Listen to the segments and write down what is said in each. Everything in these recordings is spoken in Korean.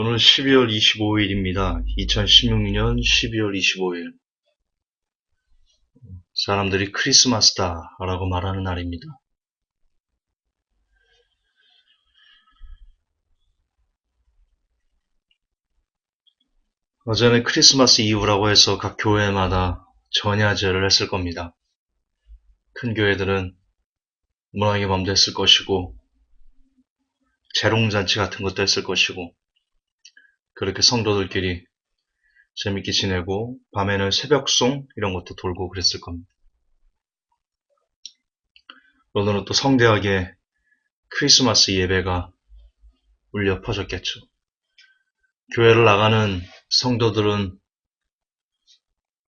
오늘 12월 25일입니다. 2016년 12월 25일. 사람들이 크리스마스다 라고 말하는 날입니다. 어제는 크리스마스 이브라고 해서 각 교회마다 전야제를 했을 겁니다. 큰 교회들은 문화의 밤도 했을 것이고 재롱잔치 같은 것도 했을 것이고 그렇게 성도들끼리 재밌게 지내고 밤에는 새벽송 이런 것도 돌고 그랬을 겁니다. 오늘은 또 성대하게 크리스마스 예배가 울려 퍼졌겠죠. 교회를 나가는 성도들은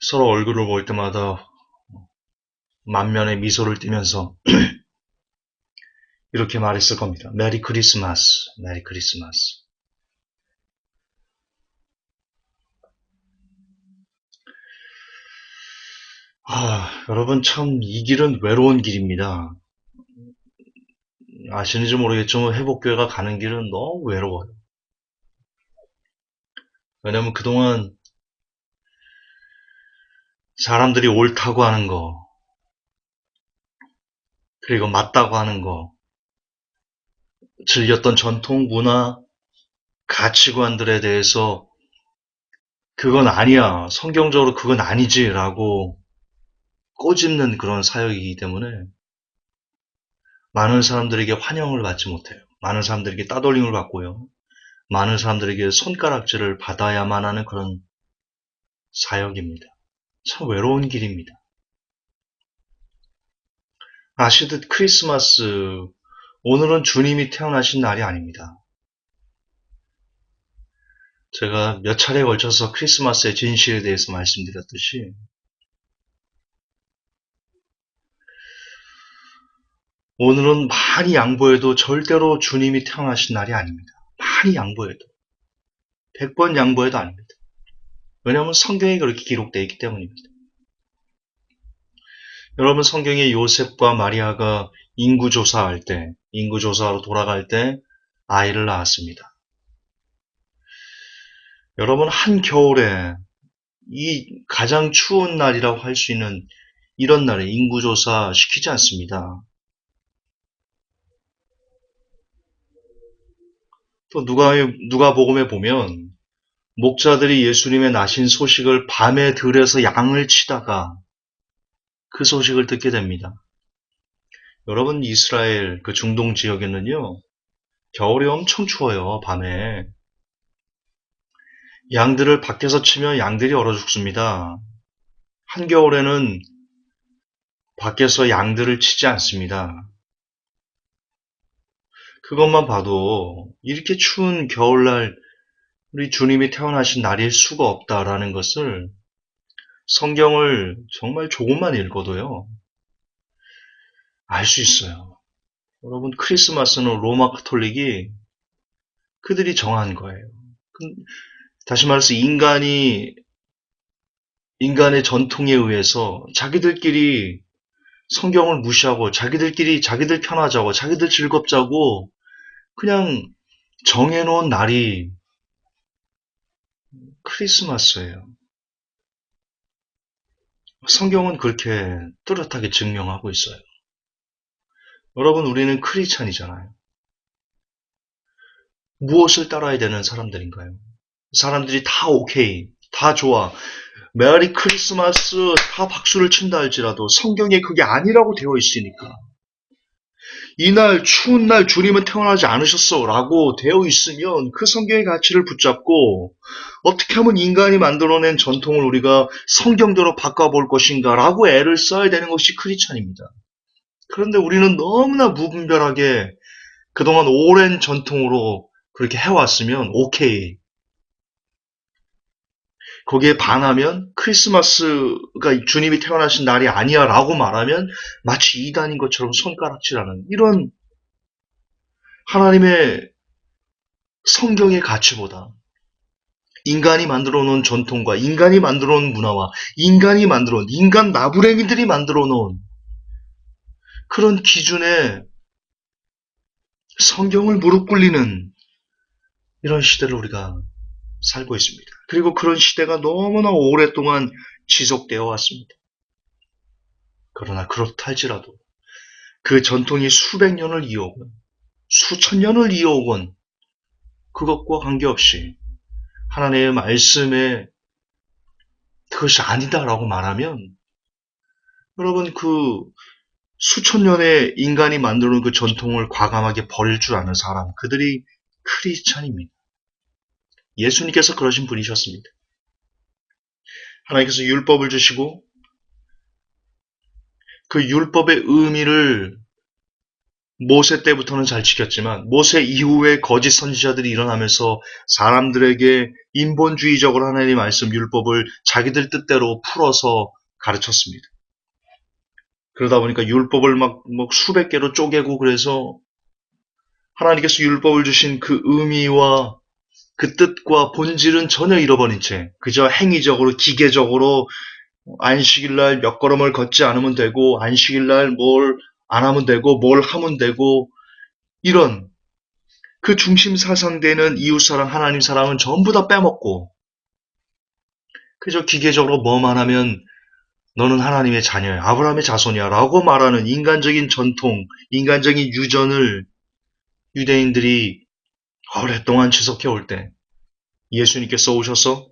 서로 얼굴을 볼 때마다 만면에 미소를 띠면서 이렇게 말했을 겁니다. 메리 크리스마스, 메리 크리스마스. 여러분 참 이 길은 외로운 길입니다. 아시는지 모르겠지만 회복교회가 가는 길은 너무 외로워요. 왜냐면 그동안 사람들이 옳다고 하는 거, 그리고 맞다고 하는 거, 즐겼던 전통 문화, 가치관들에 대해서 그건 아니야, 성경적으로 그건 아니지 라고 꼬집는 그런 사역이기 때문에 많은 사람들에게 환영을 받지 못해요. 많은 사람들에게 따돌림을 받고요. 많은 사람들에게 손가락질을 받아야만 하는 그런 사역입니다. 참 외로운 길입니다. 아시듯 크리스마스, 오늘은 주님이 태어나신 날이 아닙니다. 제가 몇 차례에 걸쳐서 크리스마스의 진실에 대해서 말씀드렸듯이 오늘은 많이 양보해도 절대로 주님이 태어나신 날이 아닙니다. 많이 양보해도. 100번 양보해도 아닙니다. 왜냐하면 성경에 그렇게 기록되어 있기 때문입니다. 여러분 성경에 요셉과 마리아가 인구조사하러 돌아갈 때 아이를 낳았습니다. 여러분 한겨울에 이 가장 추운 날이라고 할 수 있는 이런 날에 인구조사 시키지 않습니다. 또 누가복음에 보면 목자들이 예수님의 나신 소식을 밤에 들여서 양을 치다가 그 소식을 듣게 됩니다. 여러분 이스라엘 그 중동 지역에는요 겨울이 엄청 추워요. 밤에 양들을 밖에서 치면 양들이 얼어 죽습니다. 한겨울에는 밖에서 양들을 치지 않습니다. 그것만 봐도 이렇게 추운 겨울날 우리 주님이 태어나신 날일 수가 없다라는 것을 성경을 정말 조금만 읽어도요 알 수 있어요. 여러분 크리스마스는 로마 카톨릭이 그들이 정한 거예요. 다시 말해서 인간의 전통에 의해서 자기들끼리 성경을 무시하고 자기들 편하자고 자기들 즐겁자고 그냥 정해놓은 날이 크리스마스예요. 성경은 그렇게 뚜렷하게 증명하고 있어요. 여러분 우리는 크리스찬이잖아요. 무엇을 따라야 되는 사람들인가요? 사람들이 다 오케이, 다 좋아, 메리 크리스마스 다 박수를 친다 할지라도 성경에 그게 아니라고 되어 있으니까 이날 추운 날 주님은 태어나지 않으셨어 라고 되어 있으면 그 성경의 가치를 붙잡고 어떻게 하면 인간이 만들어낸 전통을 우리가 성경대로 바꿔볼 것인가 라고 애를 써야 되는 것이 크리스찬입니다. 그런데 우리는 너무나 무분별하게 그동안 오랜 전통으로 그렇게 해왔으면 오케이. 거기에 반하면 크리스마스가 주님이 태어나신 날이 아니야 라고 말하면 마치 이단인 것처럼 손가락질하는 이런 하나님의 성경의 가치보다 인간이 만들어 놓은 전통과 인간이 만들어 놓은 문화와 인간 나부랭이들이 만들어 놓은 그런 기준에 성경을 무릎 꿇리는 이런 시대를 우리가 살고 있습니다. 그리고 그런 시대가 너무나 오랫동안 지속되어 왔습니다. 그러나 그렇다 할지라도 그 전통이 수백 년을 이어오건 수천 년을 이어오건 그것과 관계없이 하나님의 말씀에 그것이 아니다라고 말하면 여러분 그 수천 년의 인간이 만들어 놓은 그 전통을 과감하게 버릴 줄 아는 사람 그들이 크리스찬입니다. 예수님께서 그러신 분이셨습니다. 하나님께서 율법을 주시고 그 율법의 의미를 모세 때부터는 잘 지켰지만 모세 이후에 거짓 선지자들이 일어나면서 사람들에게 인본주의적으로 하나님의 말씀 율법을 자기들 뜻대로 풀어서 가르쳤습니다. 그러다 보니까 율법을 막 수백 개로 쪼개고 그래서 하나님께서 율법을 주신 그 의미와 그 뜻과 본질은 전혀 잃어버린 채 그저 행위적으로 기계적으로 안식일날 몇 걸음을 걷지 않으면 되고 안식일날 뭘 안 하면 되고 뭘 하면 되고 이런 그 중심 사상되는 이웃사랑 하나님 사랑은 전부 다 빼먹고 그저 기계적으로 뭐만 하면 너는 하나님의 자녀야 아브라함의 자손이야 라고 말하는 인간적인 전통 인간적인 유전을 유대인들이 오랫동안 지속해 올 때 예수님께서 오셔서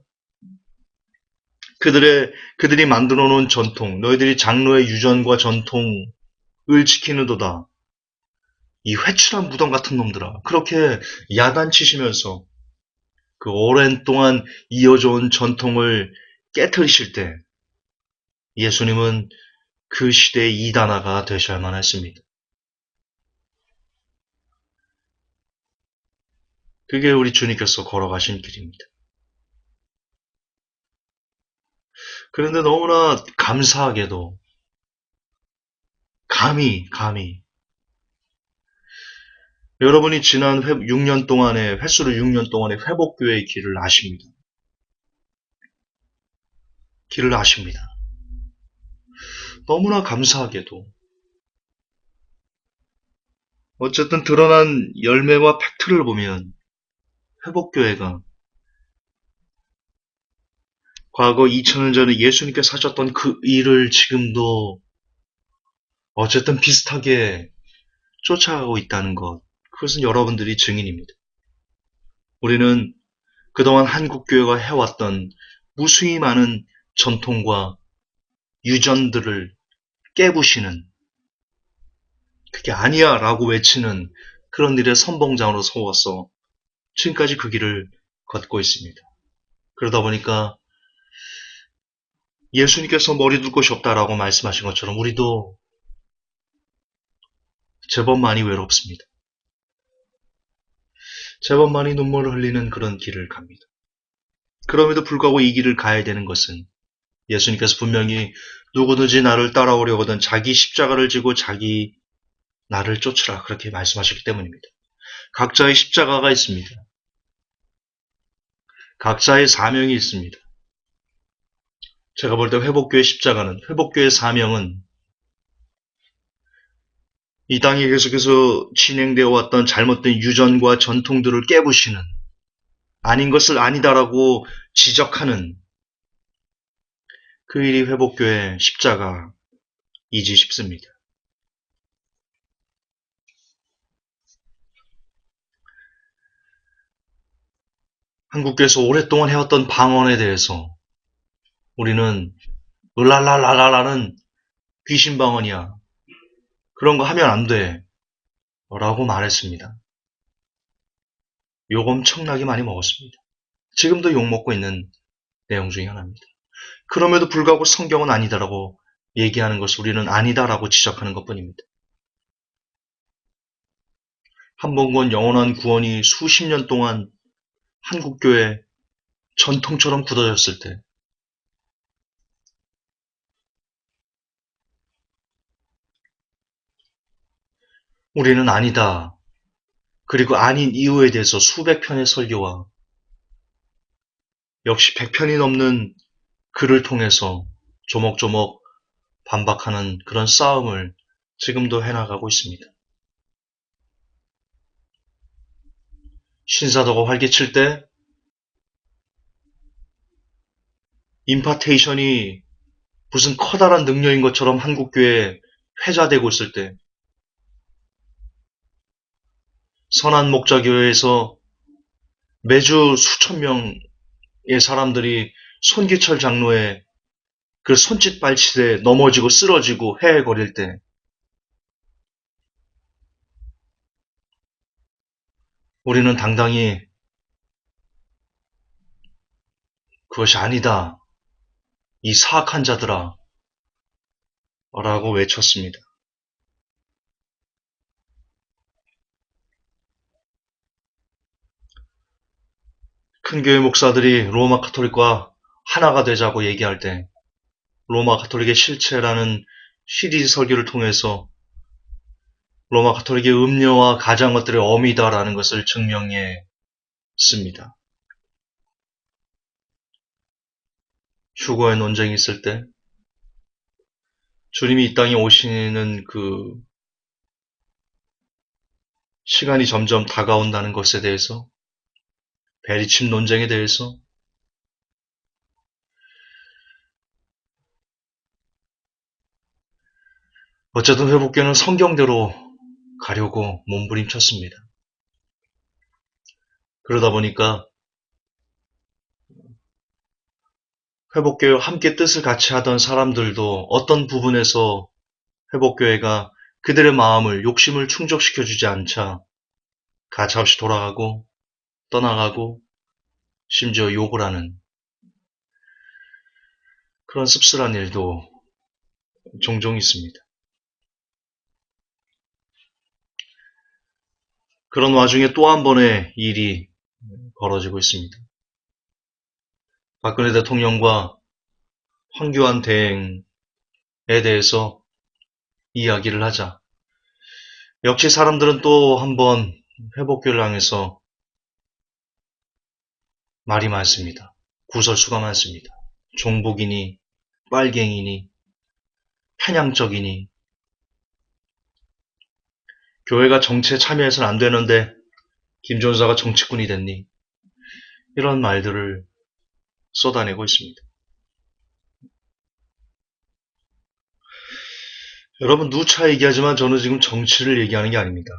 그들이 만들어 놓은 전통, 너희들이 장로의 유전과 전통을 지키는도다. 이 회칠한 무덤 같은 놈들아. 그렇게 야단치시면서 그 오랜 동안 이어져 온 전통을 깨뜨리실 때 예수님은 그 시대의 이단아가 되셔야만 했습니다. 그게 우리 주님께서 걸어가신 길입니다. 그런데 너무나 감사하게도 감히 여러분이 지난 6년 동안의 횟수로 6년 동안의 회복교회의 길을 아십니다. 길을 아십니다. 너무나 감사하게도 어쨌든 드러난 열매와 팩트를 보면 회복교회가 과거 2000년 전에 예수님께서 하셨던 그 일을 지금도 어쨌든 비슷하게 쫓아가고 있다는 것, 그것은 여러분들이 증인입니다. 우리는 그동안 한국교회가 해왔던 무수히 많은 전통과 유전들을 깨부시는, 그게 아니야 라고 외치는 그런 일의 선봉장으로 서워서 지금까지 그 길을 걷고 있습니다. 그러다 보니까 예수님께서 머리 둘 곳이 없다라고 말씀하신 것처럼 우리도 제법 많이 외롭습니다. 제법 많이 눈물을 흘리는 그런 길을 갑니다. 그럼에도 불구하고 이 길을 가야 되는 것은 예수님께서 분명히 누구든지 나를 따라오려거든 자기 십자가를 지고 자기 나를 쫓으라 그렇게 말씀하셨기 때문입니다. 각자의 십자가가 있습니다. 각자의 사명이 있습니다. 제가 볼 때 회복교회 십자가는 회복교회 사명은 이 땅에 계속해서 진행되어 왔던 잘못된 유전과 전통들을 깨부시는 아닌 것을 아니다라고 지적하는 그 일이 회복교회 십자가이지 싶습니다. 한국교회에서 오랫동안 해왔던 방언에 대해서 우리는 을랄랄랄라라는 귀신 방언이야. 그런 거 하면 안 돼. 라고 말했습니다. 욕 엄청나게 많이 먹었습니다. 지금도 욕 먹고 있는 내용 중에 하나입니다. 그럼에도 불구하고 성경은 아니다라고 얘기하는 것을 우리는 아니다라고 지적하는 것뿐입니다. 한 번 건 영원한 구원이 수십 년 동안 한국교회 전통처럼 굳어졌을 때 우리는 아니다. 그리고 아닌 이유에 대해서 수백 편의 설교와 역시 100편이 넘는 글을 통해서 조목조목 반박하는 그런 싸움을 지금도 해나가고 있습니다. 신사도가 활개칠 때 임파테이션이 무슨 커다란 능력인 것처럼 한국교회에 회자되고 있을 때 선한 목자교회에서 매주 수천 명의 사람들이 손기철 장로의 그 손짓 발치에 넘어지고 쓰러지고 헤헤거릴 때 우리는 당당히 그것이 아니다. 이 사악한 자들아 라고 외쳤습니다. 큰 교회 목사들이 로마 가톨릭과 하나가 되자고 얘기할 때 로마 가톨릭의 실체라는 시리즈 설교를 통해서 로마 가톨릭의 음료와 가장 것들의 어미다라는 것을 증명해 씁니다. 휴거의 논쟁이 있을 때 주님이 이 땅에 오시는 그 시간이 점점 다가온다는 것에 대해서 베리침 논쟁에 대해서 어쨌든 회복교는 성경대로 가려고 몸부림쳤습니다. 그러다 보니까 회복교회와 함께 뜻을 같이 하던 사람들도 어떤 부분에서 회복교회가 그들의 마음을 욕심을 충족시켜주지 않자 가차없이 돌아가고 떠나가고 심지어 욕을 하는 그런 씁쓸한 일도 종종 있습니다. 그런 와중에 또 한 번의 일이 벌어지고 있습니다. 박근혜 대통령과 황교안 대행에 대해서 이야기를 하자. 역시 사람들은 또 한 번 회복교를 향해서 말이 많습니다. 구설수가 많습니다. 종북이니 빨갱이니 편향적이니 교회가 정치에 참여해서는 안 되는데 김종사가 정치꾼이 됐니? 이런 말들을 쏟아내고 있습니다. 여러분 누차 얘기하지만 저는 지금 정치를 얘기하는 게 아닙니다.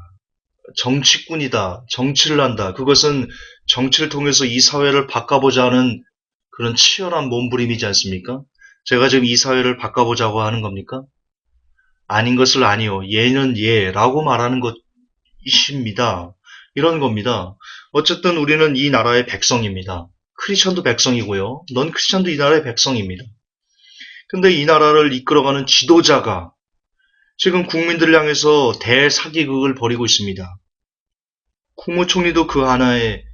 정치꾼이다, 정치를 한다. 그것은 정치를 통해서 이 사회를 바꿔보자 하는 그런 치열한 몸부림이지 않습니까? 제가 지금 이 사회를 바꿔보자고 하는 겁니까? 아닌 것을 아니요. 예는 예라고 말하는 것이십니다. 이런 겁니다. 어쨌든 우리는 이 나라의 백성입니다. 크리스천도 백성이고요. 넌 크리스천도 이 나라의 백성입니다. 근데 이 나라를 이끌어가는 지도자가 지금 국민들을 향해서 대사기극을 벌이고 있습니다. 국무총리도 그 하나의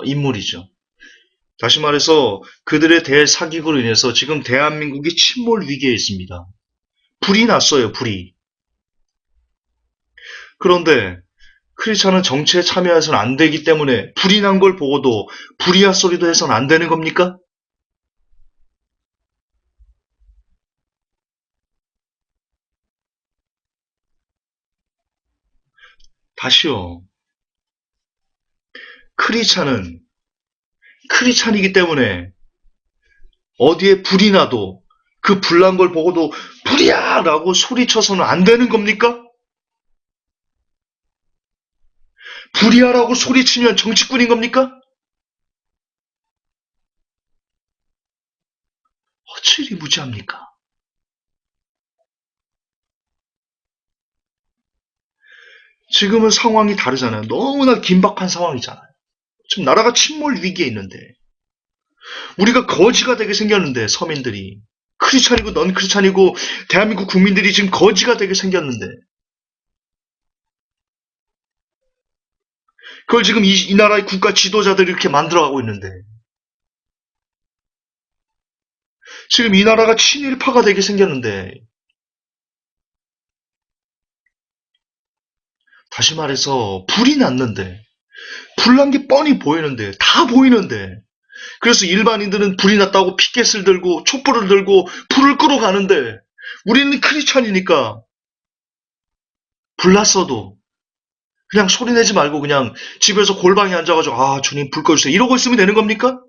인물이죠. 다시 말해서 그들의 대사기극으로 인해서 지금 대한민국이 침몰 위기에 있습니다. 불이 났어요, 불이. 그런데 크리스찬은 정치에 참여해서는 안 되기 때문에 불이 난 걸 보고도 불이야 소리도 해서는 안 되는 겁니까? 다시요. 크리스찬은 크리스찬이기 때문에 어디에 불이 나도 그 불난 걸 보고도 불이야! 라고 소리쳐서는 안 되는 겁니까? 불이야! 라고 소리치면 정치꾼인 겁니까? 어찌 무지합니까? 지금은 상황이 다르잖아요. 너무나 긴박한 상황이잖아요. 지금 나라가 침몰 위기에 있는데 우리가 거지가 되게 생겼는데 서민들이 크리스찬이고 넌 크리스찬이고 대한민국 국민들이 지금 거지가 되게 생겼는데 그걸 지금 이 나라의 국가 지도자들이 이렇게 만들어가고 있는데 지금 이 나라가 친일파가 되게 생겼는데 다시 말해서 불이 났는데 불난 게 뻔히 보이는데 다 보이는데 그래서 일반인들은 불이 났다고 피켓을 들고 촛불을 들고 불을 끌어가는데 우리는 크리스찬이니까 불났어도 그냥 소리 내지 말고 그냥 집에서 골방에 앉아가지고 아 주님 불 꺼주세요 이러고 있으면 되는 겁니까?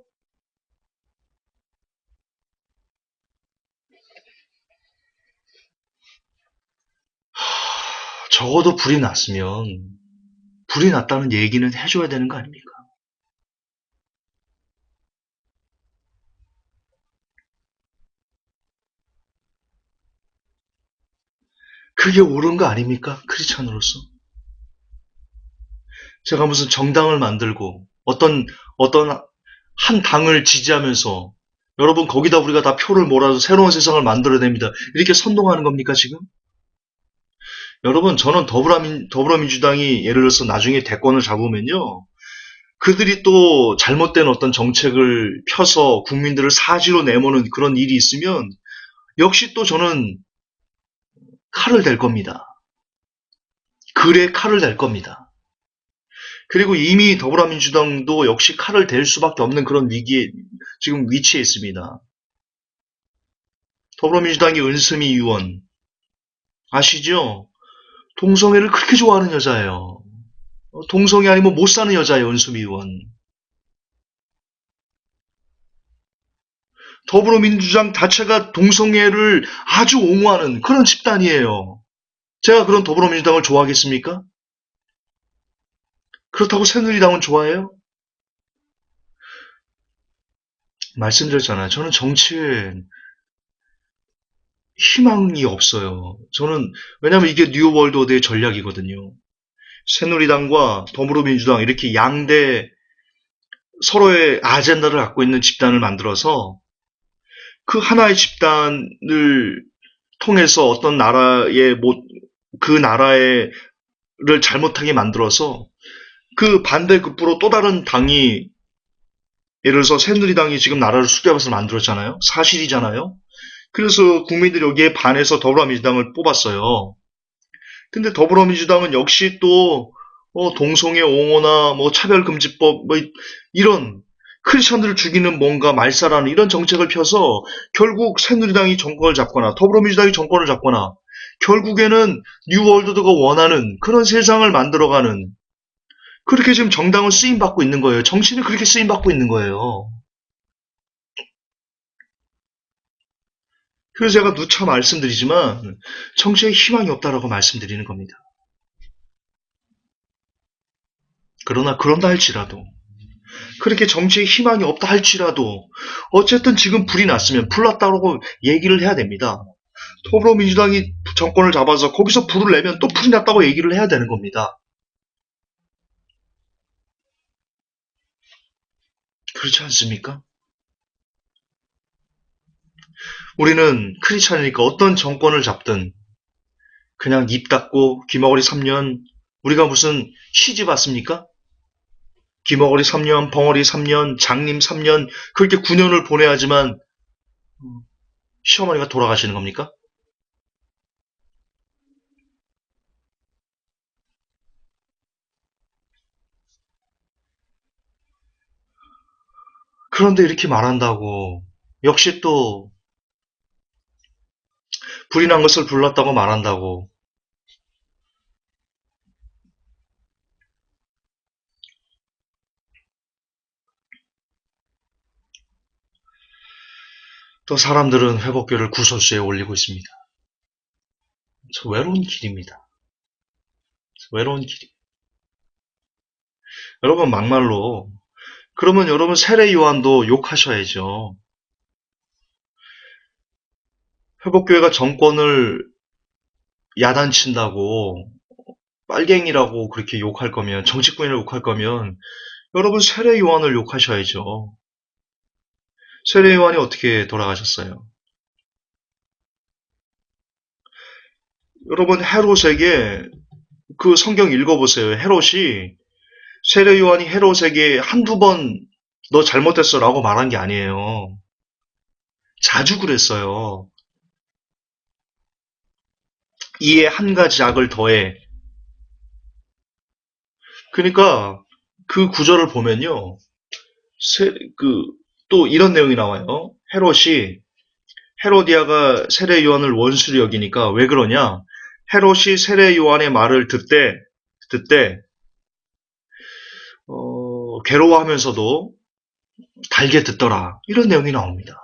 적어도 불이 났다는 얘기는 해줘야 되는 거 아닙니까? 그게 옳은 거 아닙니까? 크리스찬으로서. 제가 무슨 정당을 만들고 어떤 한 당을 지지하면서 여러분 거기다 우리가 다 표를 몰아서 새로운 세상을 만들어냅니다. 이렇게 선동하는 겁니까 지금? 여러분 저는 더불어민주당이 예를 들어서 나중에 대권을 잡으면요. 그들이 또 잘못된 어떤 정책을 펴서 국민들을 사지로 내모는 그런 일이 있으면 역시 또 저는 칼을 댈 겁니다. 글에 칼을 댈 겁니다. 그리고 이미 더불어민주당도 역시 칼을 댈 수밖에 없는 그런 위기에 지금 위치해 있습니다. 더불어민주당의 은수미 의원 아시죠? 동성애를 그렇게 좋아하는 여자예요. 동성애 아니면 못 사는 여자예요, 은수미 의원. 더불어민주당 자체가 동성애를 아주 옹호하는 그런 집단이에요. 제가 그런 더불어민주당을 좋아하겠습니까? 그렇다고 새누리당은 좋아해요? 말씀드렸잖아요. 저는 정치에 희망이 없어요. 왜냐면 이게 뉴월드 오더의 전략이거든요. 새누리당과 더불어민주당 이렇게 양대 서로의 아젠다를 갖고 있는 집단을 만들어서 그 하나의 집단을 통해서 어떤 그 나라를 잘못하게 만들어서 그 반대급부로 또 다른 당이 예를 들어서 새누리당이 지금 나라를 수개업해서 만들었잖아요. 사실이잖아요. 그래서 국민들이 여기에 반해서 더불어민주당을 뽑았어요. 근데 더불어민주당은 역시 또 동성애 옹호나 뭐 차별금지법 뭐 이런 크리스천들을 죽이는 뭔가 말살하는 이런 정책을 펴서 결국 새누리당이 정권을 잡거나 더불어민주당이 정권을 잡거나 결국에는 뉴월드가 원하는 그런 세상을 만들어가는 그렇게 지금 정당은 쓰임받고 있는 거예요. 정치는 그렇게 쓰임받고 있는 거예요. 그래서 제가 누차 말씀드리지만 정치에 희망이 없다라고 말씀드리는 겁니다. 그러나 그런다 할지라도 그렇게 정치에 희망이 없다 할지라도 어쨌든 지금 불이 났으면 불 났다고 얘기를 해야 됩니다. 더불어민주당이 정권을 잡아서 거기서 불을 내면 또 불이 났다고 얘기를 해야 되는 겁니다. 그렇지 않습니까? 우리는 크리스찬이니까 어떤 정권을 잡든 그냥 입 닫고 귀머거리 3년 우리가 무슨 시집 왔습니까? 귀머거리 3년, 벙어리 3년, 장님 3년 그렇게 9년을 보내야지만 시어머니가 돌아가시는 겁니까? 그런데 이렇게 말한다고 역시 또 불이 난 것을 불렀다고 말한다고 또 사람들은 회복교를 구설수에 올리고 있습니다. 저 외로운 길입니다. 외로운 길이. 여러분 막말로 그러면 여러분 세례 요한도 욕하셔야죠. 회복교회가 정권을 야단친다고 빨갱이라고 그렇게 욕할 거면 정치권을 욕할 거면 여러분 세례 요한을 욕하셔야죠. 세례 요한이 어떻게 돌아가셨어요? 여러분 헤롯에게 그 성경 읽어보세요. 헤롯이 세례 요한이 헤롯에게 한두 번 너 잘못했어 라고 말한 게 아니에요. 자주 그랬어요. 이에 한 가지 악을 더해. 그러니까 그 구절을 보면요. 또 이런 내용이 나와요. 헤로디아가 세례 요한을 원수로 여기니까 왜 그러냐? 헤롯이 세례 요한의 말을 듣되 괴로워하면서도 달게 듣더라. 이런 내용이 나옵니다.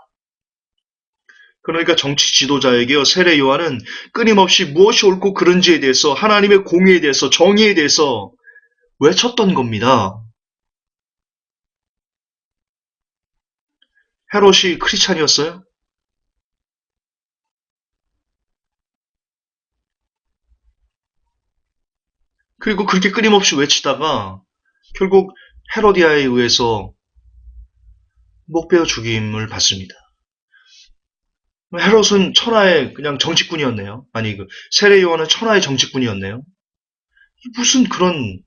그러니까 정치 지도자에게요, 세례 요한은 끊임없이 무엇이 옳고 그른지에 대해서, 하나님의 공의에 대해서, 정의에 대해서 외쳤던 겁니다. 헤롯이 크리스찬이었어요? 그리고 그렇게 끊임없이 외치다가 결국 헤로디아에 의해서 목베어 죽임을 받습니다. 헤롯은 천하의 그냥 정치꾼이었네요. 아니, 그 세례 요한은 천하의 정치꾼이었네요. 무슨 그런,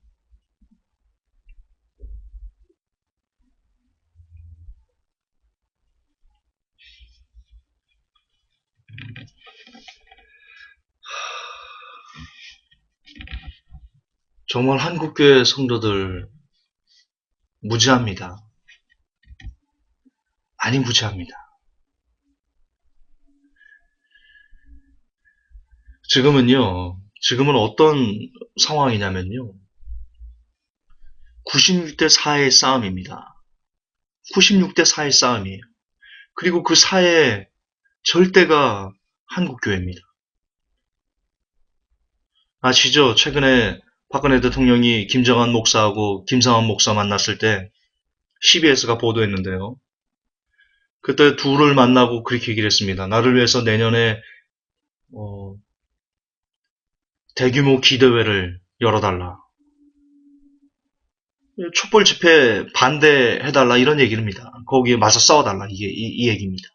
정말 한국교회 성도들 무지합니다. 많이 무지합니다. 지금은 어떤 상황이냐면요. 96대 4의 싸움입니다. 96대 4의 싸움이에요. 그리고 그 4의 절대가 한국교회입니다. 아시죠? 최근에 박근혜 대통령이 김정한 목사하고 김상환 목사 만났을 때 CBS가 보도했는데요. 그때 둘을 만나고 그렇게 얘기를 했습니다. 나를 위해서 내년에 어, 대규모 기대회를 열어달라. 촛불 집회 반대해달라 이런 얘기입니다. 거기에 맞서 싸워달라 이게 이 얘기입니다.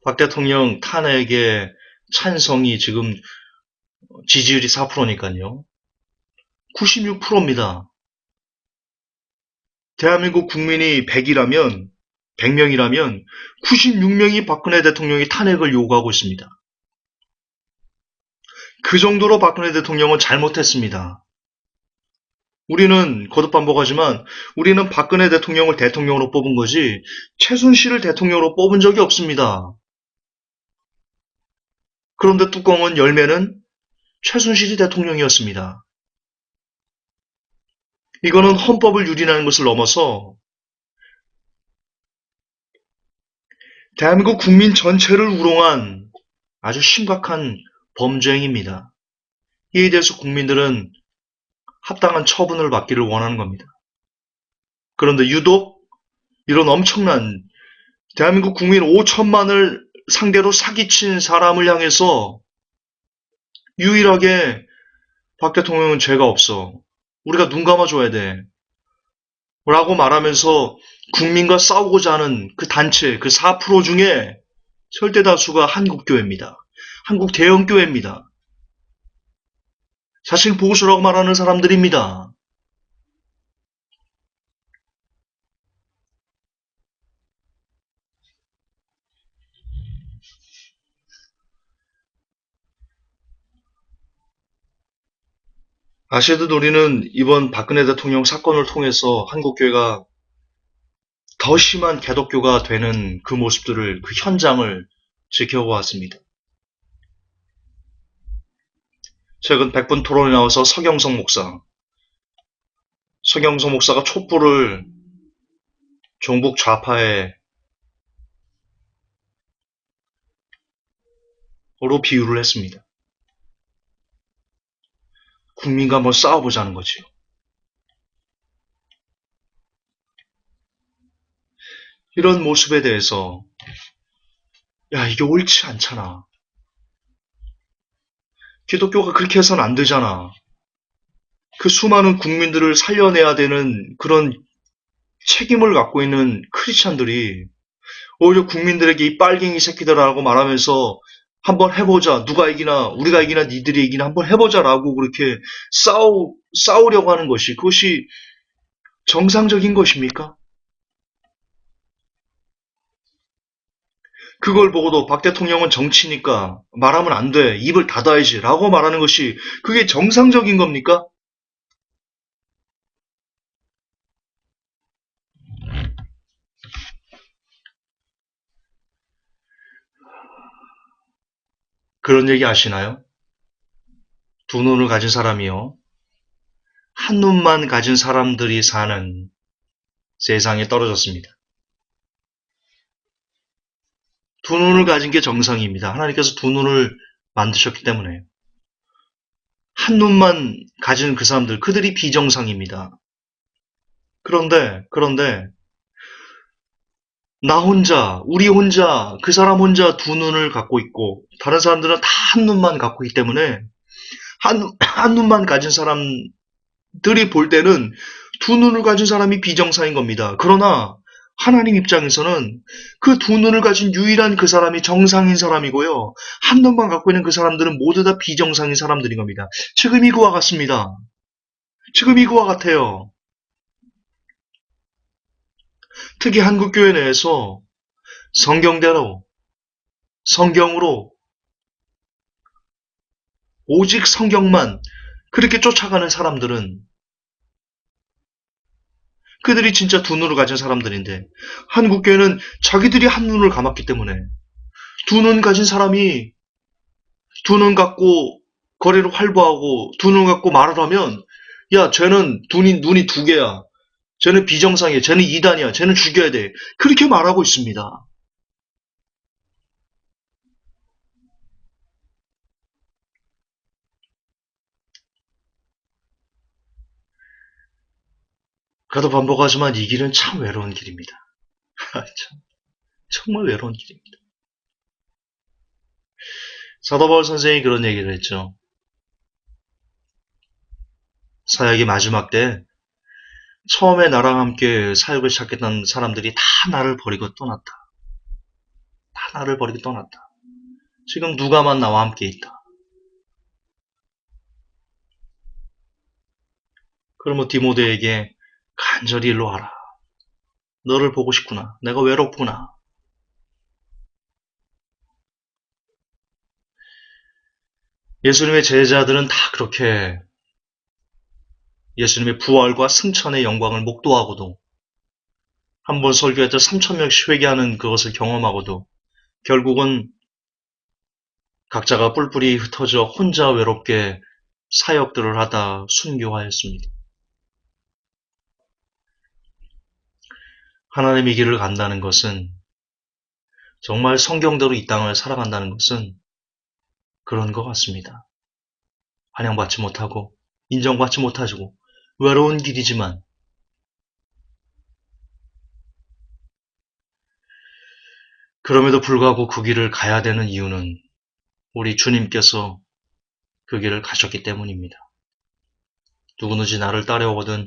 박 대통령 탄핵에 찬성이 지금 지지율이 4%니까요. 96%입니다. 대한민국 국민이 100이라면 100명이라면 96명이 박근혜 대통령이 탄핵을 요구하고 있습니다. 그 정도로 박근혜 대통령은 잘못했습니다. 우리는 거듭 반복하지만 우리는 박근혜 대통령을 대통령으로 뽑은 거지 최순실을 대통령으로 뽑은 적이 없습니다. 그런데 뚜껑은 열매는 최순실이 대통령이었습니다. 이거는 헌법을 유린하는 것을 넘어서 대한민국 국민 전체를 우롱한 아주 심각한 범죄 행위입니다. 이에 대해서 국민들은 합당한 처분을 받기를 원하는 겁니다. 그런데 유독 이런 엄청난 대한민국 국민 5천만을 상대로 사기친 사람을 향해서 유일하게 박 대통령은 죄가 없어. 우리가 눈 감아줘야 돼. 라고 말하면서 국민과 싸우고자 하는 그 단체, 그 4% 중에 절대 다수가 한국교회입니다. 한국 대형교회입니다. 자신 보수라고 말하는 사람들입니다. 아시듯 우리는 이번 박근혜 대통령 사건을 통해서 한국교회가 더 심한 개독교가 되는 그 모습들을, 그 현장을 지켜보았습니다. 최근 100분 토론에 나와서 서경석 목사가 촛불을 종북 좌파로 비유를 했습니다. 국민과 한번 싸워보자는 거지요. 이런 모습에 대해서 야, 이게 옳지 않잖아. 기독교가 그렇게 해서는 안 되잖아. 그 수많은 국민들을 살려내야 되는 그런 책임을 갖고 있는 크리스찬들이 오히려 국민들에게 이 빨갱이 새끼들하고 말하면서 한번 해보자. 누가 이기나 우리가 이기나 니들이 이기나 한번 해보자라고 그렇게 싸우려고 하는 것이 그것이 정상적인 것입니까? 그걸 보고도 박 대통령은 정치니까 말하면 안 돼. 입을 닫아야지. 라고 말하는 것이 그게 정상적인 겁니까? 그런 얘기 아시나요? 두 눈을 가진 사람이요. 한 눈만 가진 사람들이 사는 세상에 떨어졌습니다. 두 눈을 가진 게 정상입니다. 하나님께서 두 눈을 만드셨기 때문에. 한 눈만 가진 그 사람들, 그들이 비정상입니다. 그런데, 나 혼자, 우리 혼자, 그 사람 혼자 두 눈을 갖고 있고, 다른 사람들은 다 한 눈만 갖고 있기 때문에, 한 눈만 가진 사람들이 볼 때는 두 눈을 가진 사람이 비정상인 겁니다. 그러나, 하나님 입장에서는 그 두 눈을 가진 유일한 그 사람이 정상인 사람이고요. 한 눈만 갖고 있는 그 사람들은 모두 다 비정상인 사람들인 겁니다. 지금 이거와 같습니다. 지금 이거와 같아요. 특히 한국교회 내에서 성경대로, 성경으로, 오직 성경만 그렇게 쫓아가는 사람들은 그들이 진짜 두 눈을 가진 사람들인데 한국교회는 자기들이 한 눈을 감았기 때문에 두 눈 가진 사람이 두 눈 갖고 거리를 활보하고 두 눈 갖고 말을 하면 야 쟤는 눈이 두 개야. 쟤는 비정상이야. 쟤는 이단이야. 쟤는 죽여야 돼. 그렇게 말하고 있습니다. 그래도 반복하지만 이 길은 참 외로운 길입니다. 참, 정말 외로운 길입니다. 사도 바울 선생이 그런 얘기를 했죠. 사역의 마지막 때 처음에 나랑 함께 사역을 시작했던 사람들이 다 나를 버리고 떠났다. 다 나를 버리고 떠났다. 지금 누가만 나와 함께 있다. 그러면 디모데에게 간절히 일로 와라. 너를 보고 싶구나. 내가 외롭구나. 예수님의 제자들은 다 그렇게 예수님의 부활과 승천의 영광을 목도하고도 한번 설교할 때 3,000명씩 회개하는 그것을 경험하고도 결국은 각자가 뿔뿔이 흩어져 혼자 외롭게 사역들을 하다 순교하였습니다. 하나님의 길을 간다는 것은 정말 성경대로 이 땅을 살아간다는 것은 그런 것 같습니다. 환영받지 못하고 인정받지 못하고 외로운 길이지만 그럼에도 불구하고 그 길을 가야 되는 이유는 우리 주님께서 그 길을 가셨기 때문입니다. 누구든지 나를 따라오거든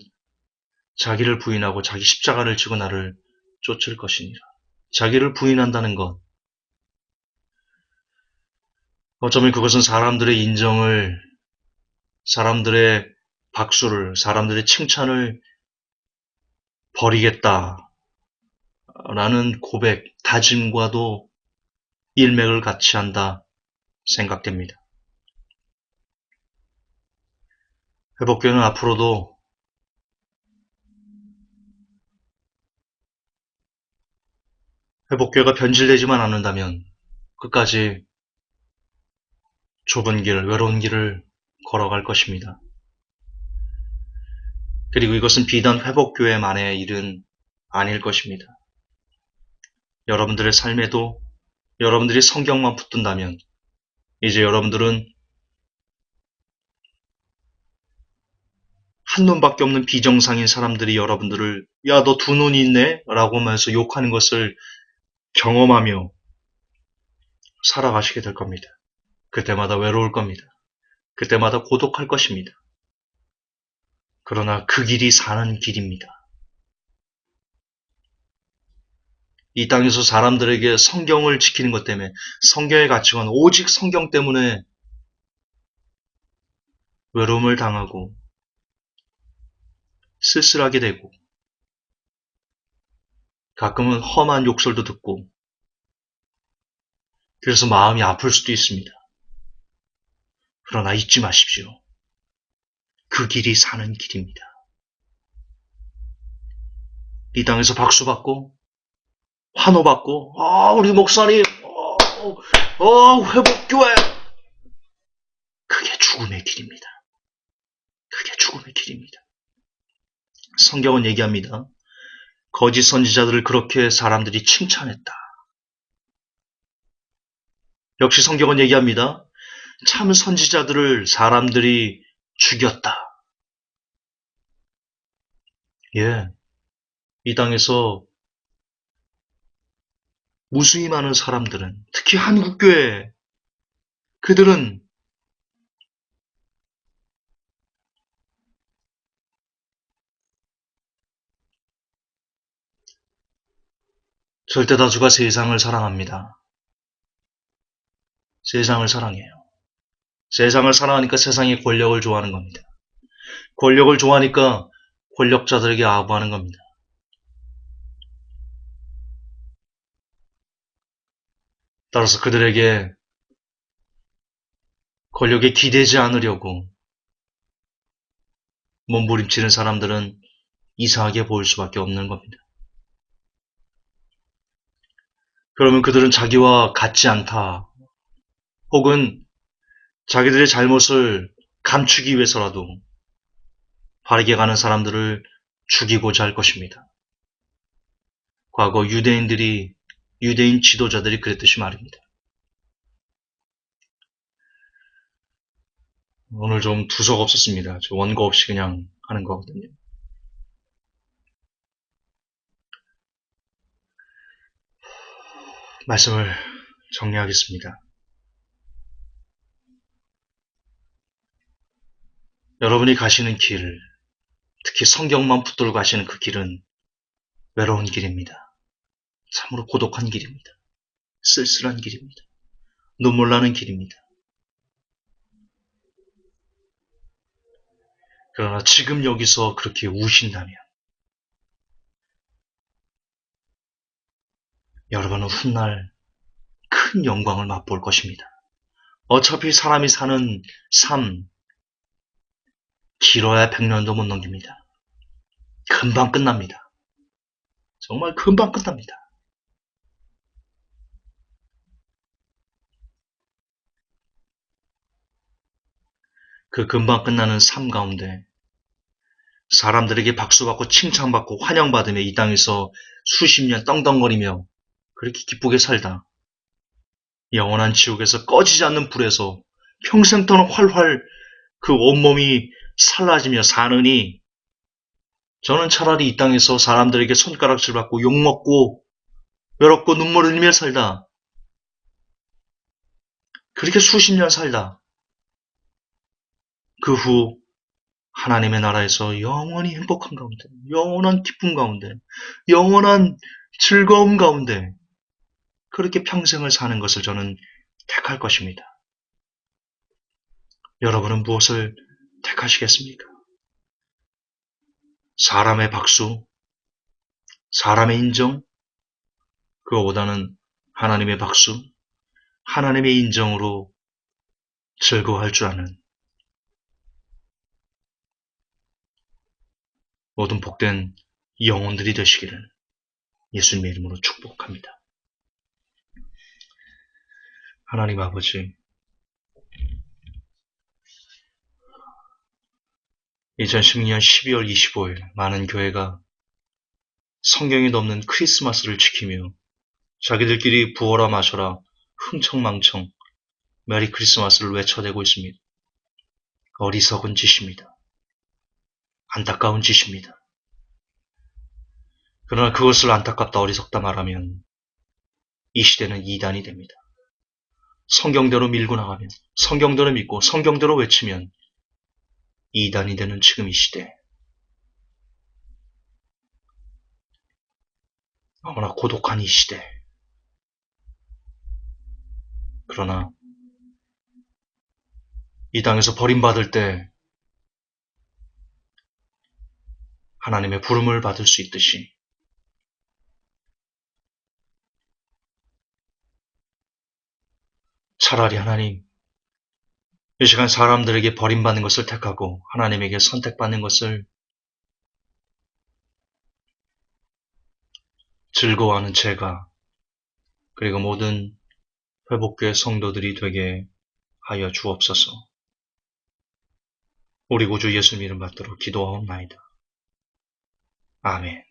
자기를 부인하고 자기 십자가를 지고 나를 쫓을 것이니라. 자기를 부인한다는 것. 어쩌면 그것은 사람들의 인정을, 사람들의 박수를, 사람들의 칭찬을 버리겠다라는 고백, 다짐과도 일맥을 같이 한다 생각됩니다. 회복교회는 앞으로도 회복교회가 변질되지만 않는다면 끝까지 좁은 길, 외로운 길을 걸어갈 것입니다. 그리고 이것은 비단 회복교회만의 일은 아닐 것입니다. 여러분들의 삶에도 여러분들이 성경만 붙든다면 이제 여러분들은 한 눈밖에 없는 비정상인 사람들이 여러분들을 야, 너 두 눈이 있네? 라고 하면서 욕하는 것을 경험하며 살아가시게 될 겁니다. 그때마다 외로울 겁니다. 그때마다 고독할 것입니다. 그러나 그 길이 사는 길입니다. 이 땅에서 사람들에게 성경을 지키는 것 때문에 성경의 가치관, 오직 성경 때문에 외로움을 당하고 쓸쓸하게 되고 가끔은 험한 욕설도 듣고 그래서 마음이 아플 수도 있습니다. 그러나 잊지 마십시오. 그 길이 사는 길입니다. 이 땅에서 박수받고 환호받고 우리 목사님 회복교회 그게 죽음의 길입니다. 그게 죽음의 길입니다. 성경은 얘기합니다. 거짓 선지자들을 그렇게 사람들이 칭찬했다. 역시 성경은 얘기합니다. 참 선지자들을 사람들이 죽였다. 예, 이 땅에서 무수히 많은 사람들은, 특히 한국교회, 그들은 절대다수가 세상을 사랑합니다. 세상을 사랑해요. 세상을 사랑하니까 세상의 권력을 좋아하는 겁니다. 권력을 좋아하니까 권력자들에게 아부하는 겁니다. 따라서 그들에게 권력에 기대지 않으려고 몸부림치는 사람들은 이상하게 보일 수밖에 없는 겁니다. 그러면 그들은 자기와 같지 않다. 혹은 자기들의 잘못을 감추기 위해서라도 바르게 가는 사람들을 죽이고자 할 것입니다. 과거 유대인 지도자들이 그랬듯이 말입니다. 오늘 좀 두서가 없었습니다. 저 원고 없이 그냥 하는 거거든요. 말씀을 정리하겠습니다. 여러분이 가시는 길, 특히 성경만 붙들고 가시는 그 길은 외로운 길입니다. 참으로 고독한 길입니다. 쓸쓸한 길입니다. 눈물 나는 길입니다. 그러나 지금 여기서 그렇게 우신다면 여러분은 훗날 큰 영광을 맛볼 것입니다. 어차피 사람이 사는 삶, 길어야 100년도 못 넘깁니다. 금방 끝납니다. 정말 금방 끝납니다. 그 금방 끝나는 삶 가운데 사람들에게 박수받고 칭찬받고 환영받으며 이 땅에서 수십 년 떵떵거리며 그렇게 기쁘게 살다 영원한 지옥에서 꺼지지 않는 불에서 평생도록 활활 그 온몸이 살라지며 사느니 저는 차라리 이 땅에서 사람들에게 손가락질 받고 욕먹고 외롭고 눈물 흘리며 살다 그렇게 수십 년 살다 그 후 하나님의 나라에서 영원히 행복한 가운데 영원한 기쁨 가운데 영원한 즐거움 가운데 그렇게 평생을 사는 것을 저는 택할 것입니다. 여러분은 무엇을 택하시겠습니까? 사람의 박수, 사람의 인정, 그거보다는 하나님의 박수, 하나님의 인정으로 즐거워할 줄 아는 모든 복된 영혼들이 되시기를 예수님의 이름으로 축복합니다. 하나님 아버지, 2016년 12월 25일 많은 교회가 성경이 넘는 크리스마스를 지키며 자기들끼리 부어라 마셔라 흥청망청 메리 크리스마스를 외쳐대고 있습니다. 어리석은 짓입니다. 안타까운 짓입니다. 그러나 그것을 안타깝다 어리석다 말하면 이 시대는 이단이 됩니다. 성경대로 밀고 나가면 성경대로 믿고 성경대로 외치면 이단이 되는 지금 이 시대 너무나 고독한 이 시대 그러나 이 땅에서 버림받을 때 하나님의 부름을 받을 수 있듯이 차라리 하나님 이 시간 사람들에게 버림받는 것을 택하고 하나님에게 선택받는 것을 즐거워하는 제가 그리고 모든 회복교회 성도들이 되게 하여 주옵소서. 우리 구주 예수님 이름 받들어 기도하옵나이다. 아멘.